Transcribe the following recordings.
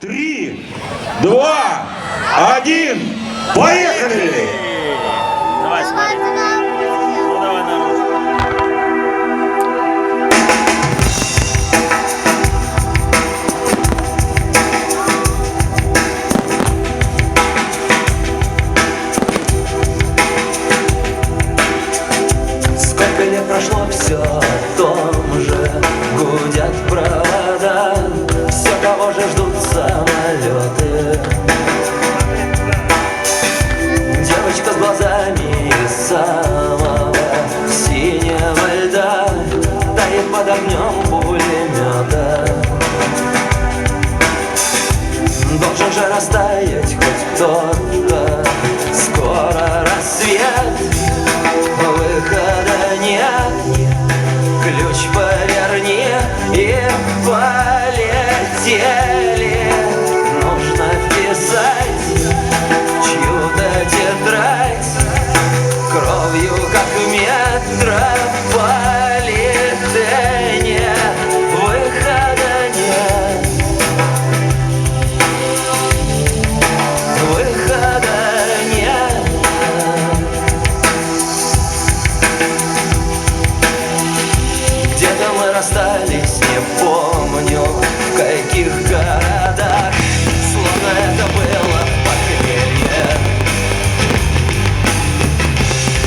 3, 2, 1, поехали! Давай, смотри. Ну, давай на ручку. Сколько лет прошло, все о том же гудят провода, все того же ждут самолеты. Девочка с глазами из самого синего льда тает под огнем пулемета. Должен же растаять хоть кто-то, скоро рассвет, выхода нет. Ключ поверни и полетели. Нужно вписать чью-то тетрадь кровью, как в метрополитене. Выхода нет. Выхода нет. Где-то мы расстались, не помню в каких городах, словно это было похмелье.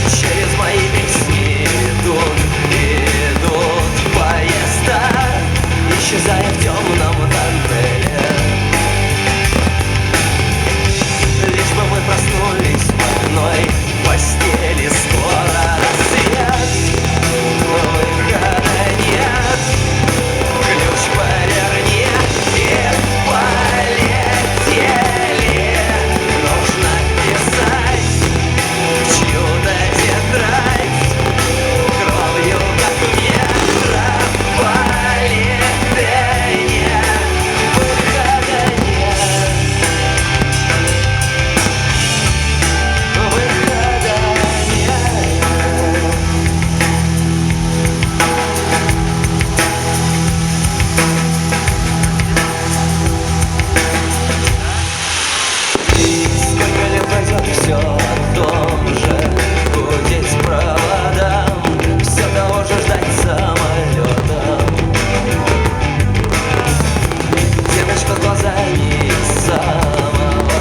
Через мои песни идут поезда, исчезая в темном тоннеле. Лишь бы мы проснулись в одной постели, скоро рассвет. Выхода нет. Ключ поверни и полетели. Нужно писать чью-то тетрадь кровью, как в метрополитене. Выхода нет. Выхода нет. Сколько лет пройдет, все о том же гудеть проводам, все того же ждать самолетом. Девочка с глазами из самого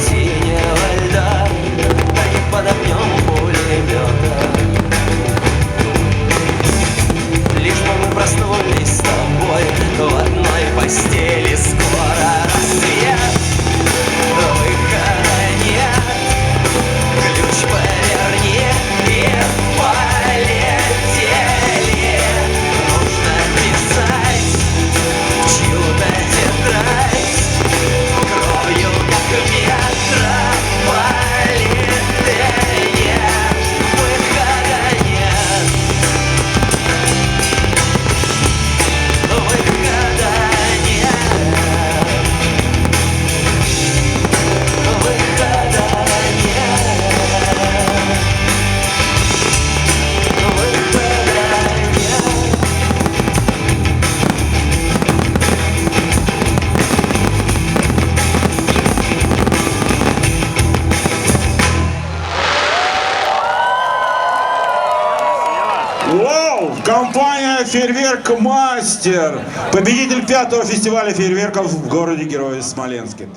синего льда тает под огнем пулемета. Лишь бы мы проснулись с тобой в одной постели, скоро рассвет. Выхода нет. Ключ поверни и полетели. Нужно писать чью-то тетрадь кровью, как в метрополитене. Выхода нет. Выхода нет. Выхода нет. Выхода нет. Вау! Компания «Фейерверк Мастер», победитель 5-го фестиваля фейерверков в городе Герои Смоленске.